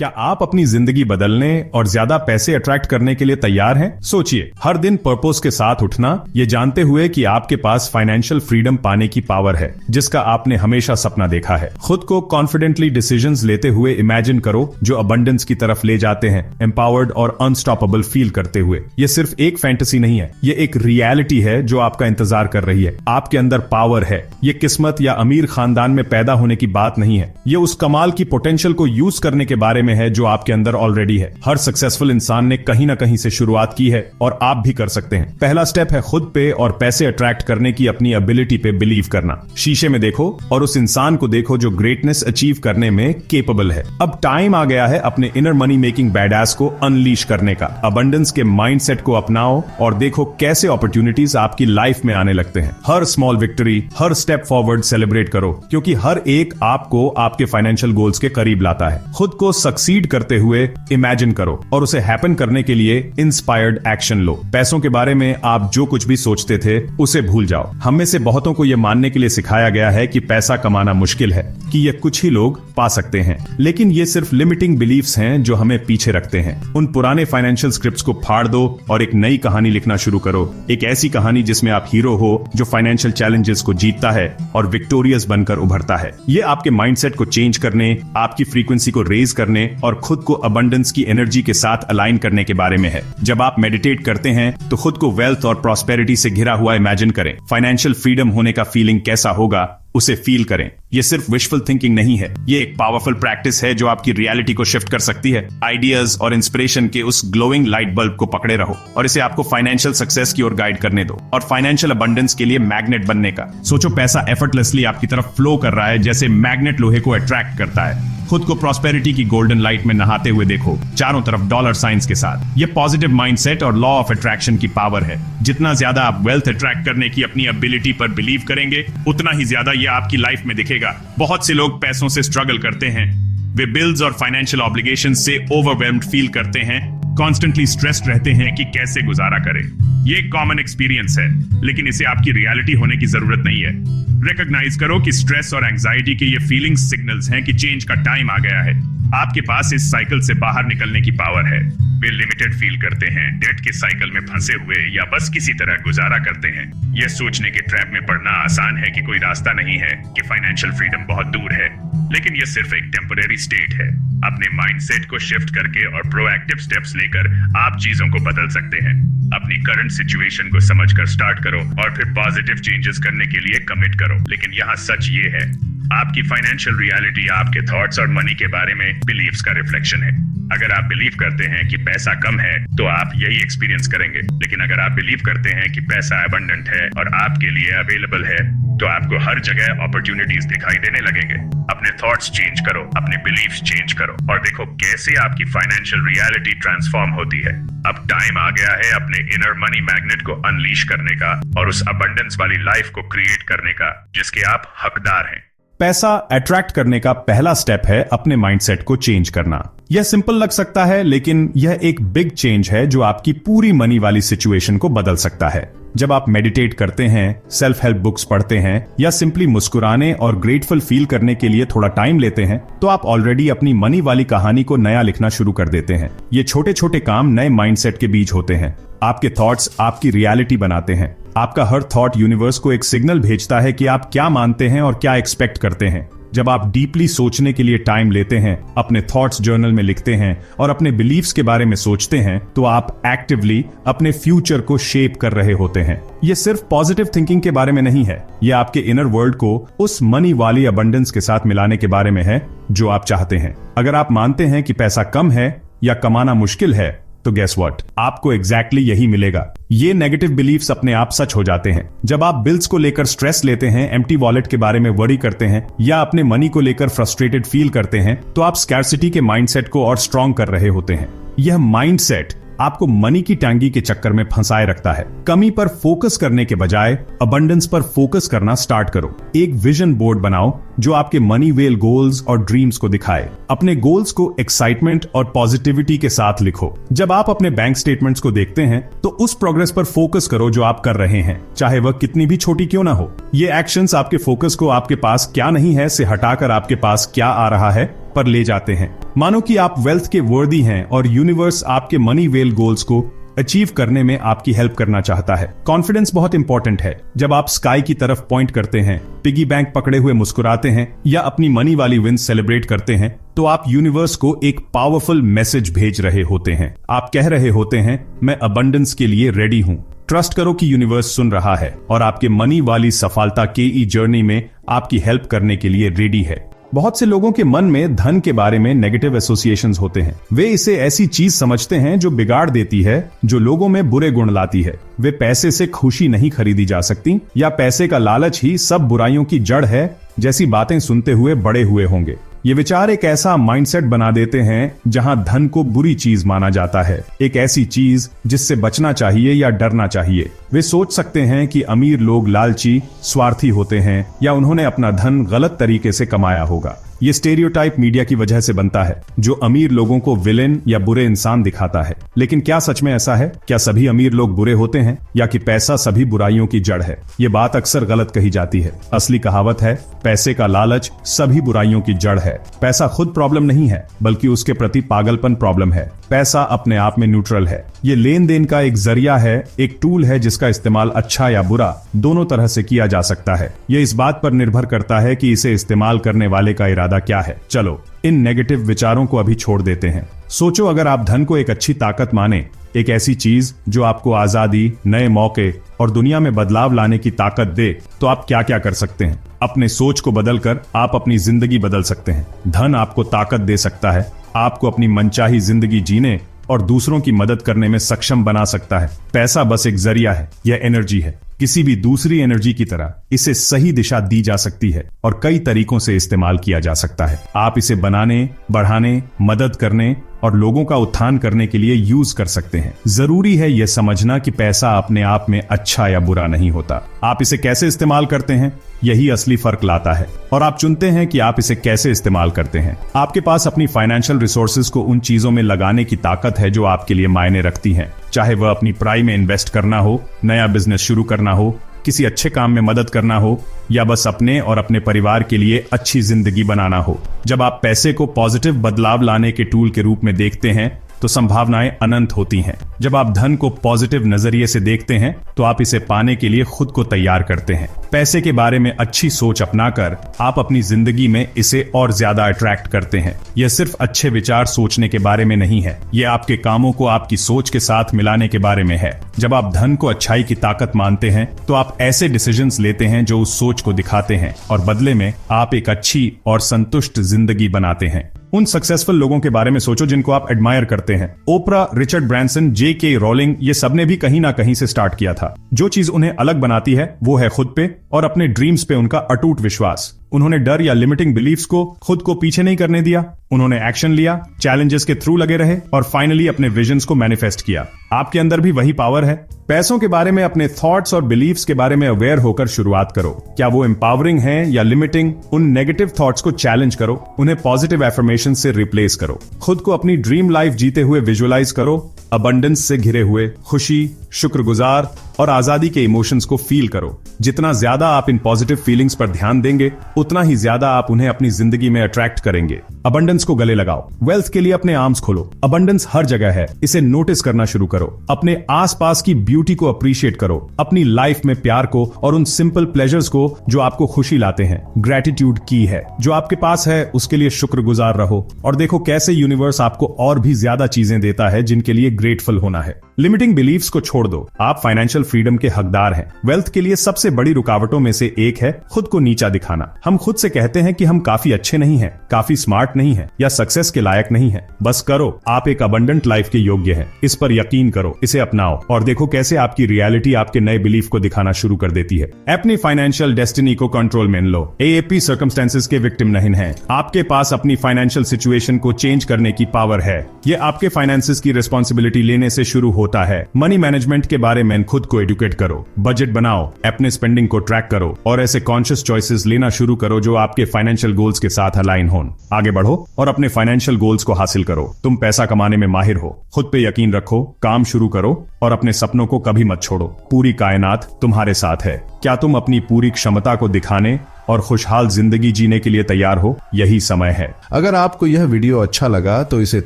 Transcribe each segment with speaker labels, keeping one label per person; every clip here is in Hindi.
Speaker 1: क्या आप अपनी जिंदगी बदलने और ज्यादा पैसे अट्रैक्ट करने के लिए तैयार हैं? सोचिए, हर दिन पर्पस के साथ उठना, ये जानते हुए कि आपके पास फाइनेंशियल फ्रीडम पाने की पावर है, जिसका आपने हमेशा सपना देखा है। खुद को कॉन्फिडेंटली डिसीजंस लेते हुए इमेजिन करो, जो अबंडेंस की तरफ ले जाते हैं, एम्पावर्ड और अनस्टॉपेबल फील करते हुए। ये सिर्फ एक फैंटेसी नहीं है, ये एक रियलिटी है जो आपका इंतजार कर रही है। आपके अंदर पावर है। ये किस्मत या अमीर खानदान में पैदा होने की बात नहीं है, ये उस कमाल की पोटेंशियल को यूज करने के बारे में है जो आपके अंदर ऑलरेडी है। हर सक्सेसफुल इंसान ने कहीं ना कहीं से शुरुआत की है और आप भी कर सकते हैं। पहला स्टेप है खुद पे और पैसे अट्रैक्ट करने की अपनी एबिलिटी पे बिलीव करना। शीशे में देखो और उस इंसान को देखो जो ग्रेटनेस अचीव करने में केपेबल है। अब टाइम आ गया है अपने इनर मनी मेकिंग बैडएस को अनलीश करने का। अबंडेंस के माइंडसेट को अपनाओ और देखो कैसे अपॉर्चुनिटीज आपकी लाइफ में आने लगते हैं। हर स्मॉल विक्ट्री, हर स्टेप फॉरवर्ड सेलिब्रेट करो, क्योंकि हर एक आपको आपके फाइनेंशियल गोल्स के करीब लाता है। खुद को सक्सीड करते हुए इमेजिन करो और उसे हैपन करने के लिए इंस्पायर्ड एक्शन लो। पैसों के बारे में आप जो कुछ भी सोचते थे उसे भूल जाओ। हम में से बहुतों को यह मानने के लिए सिखाया गया है कि पैसा कमाना मुश्किल है, कि ये कुछ ही लोग पा सकते हैं, लेकिन ये सिर्फ लिमिटिंग बिलीफ्स हैं जो हमें पीछे रखते हैं। उन पुराने फाइनेंशियल स्क्रिप्ट्स को फाड़ दो और एक नई कहानी लिखना शुरू करो। एक ऐसी कहानी जिसमें आप हीरो हो जो फाइनेंशियल चैलेंजेस को जीतता है और विक्टोरियस बनकर उभरता है। ये आपके माइंडसेट को चेंज करने, आपकी फ्रीक्वेंसी को रेज करने और खुद को अबंडेंस की एनर्जी के साथ अलाइन करने के बारे में है। जब आप मेडिटेट करते हैं तो खुद को वेल्थ और प्रॉस्पेरिटी से घिरा हुआ इमेजिन करें। फाइनेंशियल फ्रीडम होने का फीलिंग कैसा होगा उसे फील करें। ये सिर्फ विशफुल थिंकिंग नहीं है, ये एक पावरफुल प्रैक्टिस है जो आपकी रियलिटी को शिफ्ट कर सकती है। आइडियाज और इंस्पिरेशन के उस ग्लोइंग लाइट बल्ब को पकड़े रहो और इसे आपको फाइनेंशियल सक्सेस की ओर गाइड करने दो और फाइनेंशियल अबंडेंस के लिए मैग्नेट बनने का। सोचो, पैसा एफर्टलेसली आपकी तरफ फ्लो कर रहा है, जैसे मैग्नेट लोहे को अट्रैक्ट करता है। खुद को प्रॉस्पेरिटी की गोल्डन लाइट में नहाते हुए देखो, चारों तरफ डॉलर साइंस के साथ। ये पॉजिटिव माइंडसेट और लॉ ऑफ अट्रैक्शन की पावर है। जितना ज्यादा आप वेल्थ अट्रैक्ट करने की अपनी एबिलिटी पर बिलीव करेंगे, उतना ही ज्यादा ये आपकी लाइफ में दिखेगा। बहुत से लोग पैसों से स्ट्रगल करते हैं, वे बिल्स और फाइनेंशियल ऑब्लिगेशन से ओवरवेल्म्ड फील करते हैं, कॉन्स्टेंटली स्ट्रेस्ड रहते हैं कि कैसे गुजारा करें। ये एक कॉमन एक्सपीरियंस है, लेकिन इसे आपकी रियलिटी होने की जरूरत नहीं है। रिकॉग्नाइज करो कि स्ट्रेस और एंजाइटी के ये फीलिंग्स सिग्नल्स हैं कि चेंज का टाइम आ गया है। आपके पास इस साइकिल से बाहर निकलने की पावर है। वे लिमिटेड फील करते हैं, डेट के साइकिल में फंसे हुए या बस किसी तरह गुजारा करते हैं। यह सोचने के ट्रैप में पड़ना आसान है कि कोई रास्ता नहीं है, कि फाइनेंशियल फ्रीडम बहुत दूर है, लेकिन यह सिर्फ एक टेम्परेरी स्टेट है। अपने माइंडसेट को शिफ्ट करके और प्रोएक्टिव स्टेप्स लेकर आप चीजों को बदल सकते हैं। अपनी करंट सिचुएशन को समझकर स्टार्ट करो और फिर पॉजिटिव चेंजेस करने के लिए कमिट करो। लेकिन यहाँ सच ये है, आपकी फाइनेंशियल रियलिटी आपके थॉट्स और मनी के बारे में बिलीव्स का रिफ्लेक्शन है। अगर आप बिलीव करते हैं कि पैसा कम है तो आप यही एक्सपीरियंस करेंगे, लेकिन अगर आप बिलीव करते हैं कि पैसा अबंडेंट है और आपके लिए अवेलेबल है, तो आपको हर जगह अपॉर्चुनिटीज दिखाई देने लगेंगे। अपने थॉट्स चेंज करो, अपने बिलीव्स चेंज करो और देखो कैसे आपकी फाइनेंशियल रियलिटी ट्रांसफॉर्म होती है। अब टाइम आ गया है अपने इनर मनी मैग्नेट को अनलीश करने का और उस अबंडेंस वाली लाइफ को क्रिएट करने का जिसके आप हकदार हैं। पैसा अट्रैक्ट करने का पहला स्टेप है अपने माइंडसेट को चेंज करना। यह सिंपल लग सकता है, लेकिन यह एक बिग चेंज है जो आपकी पूरी मनी वाली सिचुएशन को बदल सकता है। जब आप मेडिटेट करते हैं, सेल्फ हेल्प बुक्स पढ़ते हैं या सिंपली मुस्कुराने और ग्रेटफुल फील करने के लिए थोड़ा टाइम लेते हैं, तो आप ऑलरेडी अपनी मनी वाली कहानी को नया लिखना शुरू कर देते हैं। ये छोटे छोटे काम नए माइंडसेट के बीच होते हैं। आपके थॉट्स आपकी रियलिटी बनाते हैं। आपका हर थॉट यूनिवर्स को एक सिग्नल भेजता है कि आप क्या मानते हैं और क्या एक्सपेक्ट करते हैं। जब आप डीपली सोचने के लिए टाइम लेते हैं, अपने थॉट्स जर्नल में लिखते हैं और अपने बिलीफ्स के बारे में सोचते हैं, तो आप एक्टिवली अपने फ्यूचर को शेप कर रहे होते हैं। ये सिर्फ पॉजिटिव थिंकिंग के बारे में नहीं है, ये आपके इनर वर्ल्ड को उस मनी वाली अबंडेंस के साथ मिलाने के बारे में है जो आप चाहते हैं। अगर आप मानते हैं कि पैसा कम है या कमाना मुश्किल है, तो गेस व्हाट, आपको एग्जैक्टली यही मिलेगा। ये नेगेटिव बिलीफ्स अपने आप सच हो जाते हैं। जब आप बिल्स को लेकर स्ट्रेस लेते हैं, एम्प्टी वॉलेट के बारे में वरी करते हैं या अपने मनी को लेकर फ्रस्ट्रेटेड फील करते हैं, तो आप स्कैर्सिटी के माइंडसेट को और स्ट्रॉन्ग कर रहे होते हैं। यह माइंडसेट आपको मनी की टांगी के चक्कर में फंसाए रखता है। कमी पर फोकस करने के बजाय अबंडेंस पर फोकस करना स्टार्ट करो। एक विजन बोर्ड बनाओ जो आपके मनी वेल गोल्स और ड्रीम्स को दिखाए। अपने गोल्स को एक्साइटमेंट और पॉजिटिविटी के साथ लिखो। जब आप अपने बैंक स्टेटमेंट्स को देखते हैं तो उस प्रोग्रेस पर फोकस करो जो आप कर रहे हैं, चाहे वह कितनी भी छोटी क्यों ना हो। ये एक्शंस आपके फोकस को आपके पास क्या नहीं है से हटाकर आपके पास क्या आ रहा है पर ले जाते हैं। मानो कि आप वेल्थ के वर्दी हैं और यूनिवर्स आपके मनी वेल गोल्स को अचीव करने में आपकी हेल्प करना चाहता है। कॉन्फिडेंस बहुत इंपॉर्टेंट है। जब आप स्काई की तरफ पॉइंट करते हैं, पिगी बैंक पकड़े हुए मुस्कुराते हैं या अपनी मनी वाली विन सेलिब्रेट करते हैं, तो आप यूनिवर्स को एक पावरफुल मैसेज भेज रहे होते हैं। आप कह रहे होते हैं, मैं अबंडेंस के लिए रेडी हूं। ट्रस्ट करो कि यूनिवर्स सुन रहा है और आपके मनी वाली सफलता के जर्नी में आपकी हेल्प करने के लिए रेडी है। बहुत से लोगों के मन में धन के बारे में नेगेटिव एसोसिएशंस होते हैं। वे इसे ऐसी चीज समझते हैं जो बिगाड़ देती है, जो लोगों में बुरे गुण लाती है। वे पैसे से खुशी नहीं खरीदी जा सकती, या पैसे का लालच ही सब बुराइयों की जड़ है जैसी बातें सुनते हुए बड़े हुए होंगे। ये विचार एक ऐसा माइंडसेट बना देते हैं जहां धन को बुरी चीज माना जाता है, एक ऐसी चीज जिससे बचना चाहिए या डरना चाहिए। वे सोच सकते हैं कि अमीर लोग लालची, स्वार्थी होते हैं या उन्होंने अपना धन गलत तरीके से कमाया होगा। ये स्टेरियोटाइप मीडिया की वजह से बनता है, जो अमीर लोगों को विलेन या बुरे इंसान दिखाता है। लेकिन क्या सच में ऐसा है? क्या सभी अमीर लोग बुरे होते हैं, या कि पैसा सभी बुराइयों की जड़ है? ये बात अक्सर गलत कही जाती है। असली कहावत है, पैसे का लालच सभी बुराइयों की जड़ है। पैसा खुद प्रॉब्लम नहीं है, बल्कि उसके प्रति पागलपन प्रॉब्लम है। पैसा अपने आप में न्यूट्रल है। ये लेन देन का एक जरिया है, एक टूल है जिसका इस्तेमाल अच्छा या बुरा दोनों तरह से किया जा सकता है। ये इस बात पर निर्भर करता है कि इसे इस्तेमाल करने वाले का इरादा क्या है। चलो इन नेगेटिव विचारों को अभी छोड़ देते हैं। सोचो, अगर आप धन को एक अच्छी ताकत माने, एक ऐसी चीज जो आपको आजादी, नए मौके और दुनिया में बदलाव लाने की ताकत दे, तो आप क्या क्या कर सकते हैं? अपने सोच को बदलकर आप अपनी जिंदगी बदल सकते हैं। धन आपको ताकत दे सकता है, आपको अपनी मनचाही जिंदगी जीने और दूसरों की मदद करने में सक्षम बना सकता है। पैसा बस एक जरिया है, यह एनर्जी है। किसी भी दूसरी एनर्जी की तरह इसे सही दिशा दी जा सकती है और कई तरीकों से इस्तेमाल किया जा सकता है। आप इसे बनाने, बढ़ाने, मदद करने और लोगों का उत्थान करने के लिए यूज कर सकते हैं। जरूरी है यह समझना कि पैसा अपने आप में अच्छा या बुरा नहीं होता। आप इसे कैसे इस्तेमाल करते हैं, यही असली फर्क लाता है। और आप चुनते हैं कि आप इसे कैसे इस्तेमाल करते हैं। आपके पास अपनी फाइनेंशियल रिसोर्सेज को उन चीजों में लगाने की ताकत है जो आपके लिए मायने रखती हैं। चाहे वह अपनी पढ़ाई में इन्वेस्ट करना हो, नया बिजनेस शुरू करना हो, किसी अच्छे काम में मदद करना हो, या बस अपने और अपने परिवार के लिए अच्छी जिंदगी बनाना हो। जब आप पैसे को पॉजिटिव बदलाव लाने के टूल के रूप में देखते हैं, तो संभावनाएं अनंत होती हैं। जब आप धन को पॉजिटिव नजरिए से देखते हैं, तो आप इसे पाने के लिए खुद को तैयार करते हैं। पैसे के बारे में अच्छी सोच अपनाकर आप अपनी जिंदगी में इसे और ज्यादा अट्रैक्ट करते हैं। यह सिर्फ अच्छे विचार सोचने के बारे में नहीं है, यह आपके कामों को आपकी सोच के साथ मिलाने के बारे में है। जब आप धन को अच्छाई की ताकत मानते हैं, तो आप ऐसे डिसीजंस लेते हैं जो उस सोच को दिखाते हैं, और बदले में आप एक अच्छी और संतुष्ट जिंदगी बनाते हैं। उन सक्सेसफुल लोगों के बारे में सोचो जिनको आप एडमायर करते हैं। ओपरा, रिचर्ड ब्रांसन, J.K. रोलिंग, ये सबने भी कहीं ना कहीं से स्टार्ट किया था। जो चीज उन्हें अलग बनाती है वो है खुद पे और अपने ड्रीम्स पे उनका अटूट विश्वास। उन्होंने डर या लिमिटिंग बिलीफ्स को खुद को पीछे नहीं करने दिया। उन्होंने एक्शन लिया, चैलेंजेस के थ्रू लगे रहे और फाइनली अपने विजन्स को मैनिफेस्ट किया। आपके अंदर भी वही पावर है। पैसों के बारे में अपने थॉट्स और बिलीफ्स के बारे में अवेयर होकर शुरुआत करो। क्या वो एम्पावरिंग हैं या लिमिटिंग? उन नेगेटिव थॉट्स को चैलेंज करो, उन्हें पॉजिटिव एफर्मेशन से रिप्लेस करो। खुद को अपनी ड्रीम लाइफ जीते हुए विजुअलाइज करो, अबंडेंस से घिरे हुए, खुशी, शुक्रगुजार और आजादी के इमोशंस को फील करो। जितना ज्यादा आप इन पॉजिटिव फीलिंग्स पर ध्यान देंगे, उतना ही ज्यादा आप उन्हें अपनी जिंदगी में अट्रैक्ट करेंगे। अबंडेंस को गले लगाओ, वेल्थ के लिए अपने आर्म्स खोलो। अबंडेंस हर जगह है, इसे नोटिस करना शुरू करो। अपने आसपास की ब्यूटी को अप्रिशिएट करो, अपनी लाइफ में प्यार को और उन सिंपल प्लेजर्स को जो आपको खुशी लाते हैं। ग्रेटिट्यूड की है, जो आपके पास है उसके लिए शुक्रगुजार रहो और देखो कैसे यूनिवर्स आपको और भी ज्यादा चीजें देता है जिनके लिए ग्रेटफुल होना है। लिमिटिंग बिलीफ्स को छोड़ दो, आप फाइनेंशियल फ्रीडम के हकदार हैं। वेल्थ के लिए सबसे बड़ी रुकावटों में से एक है खुद को नीचा दिखाना। हम खुद से कहते हैं कि हम काफी अच्छे नहीं हैं, काफी स्मार्ट नहीं हैं या सक्सेस के लायक नहीं हैं। बस करो, आप एक अबंडेंट लाइफ के योग्य हैं। इस पर यकीन करो, इसे अपनाओ और देखो कैसे आपकी रियलिटी आपके नए बिलीफ को दिखाना शुरू कर देती है। अपनी फाइनेंशियल डेस्टिनी को कंट्रोल में लो। AAP सर्कमस्टेंसेस के विक्टिम नहीं हैं। आपके पास अपनी फाइनेंशियल सिचुएशन को चेंज करने की पावर है। ये आपके फाइनेंसेस की रिस्पॉन्सिबिलिटी लेने से शुरू होता है। मनी मैनेजमेंट के बारे में खुद को एडुकेट करो, बजट बनाओ, अपने स्पेंडिंग को ट्रैक करो और ऐसे कॉन्शियस चॉइसेस लेना शुरू करो जो आपके फाइनेंशियल गोल्स के साथ अलाइन हो। आगे बढ़ो और अपने फाइनेंशियल गोल्स को हासिल करो। तुम पैसा कमाने में माहिर हो, खुद पे यकीन रखो, काम शुरू करो और अपने सपनों को कभी मत छोड़ो। पूरी कायनात तुम्हारे साथ है। क्या तुम अपनी पूरी क्षमता को दिखाने और खुशहाल जिंदगी जीने के लिए तैयार हो, यही समय है।
Speaker 2: अगर आपको यह वीडियो अच्छा लगा तो इसे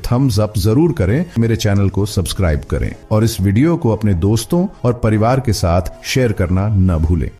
Speaker 2: थम्स अप जरूर करें, मेरे चैनल को सब्सक्राइब करें और इस वीडियो को अपने दोस्तों और परिवार के साथ शेयर करना न भूलें।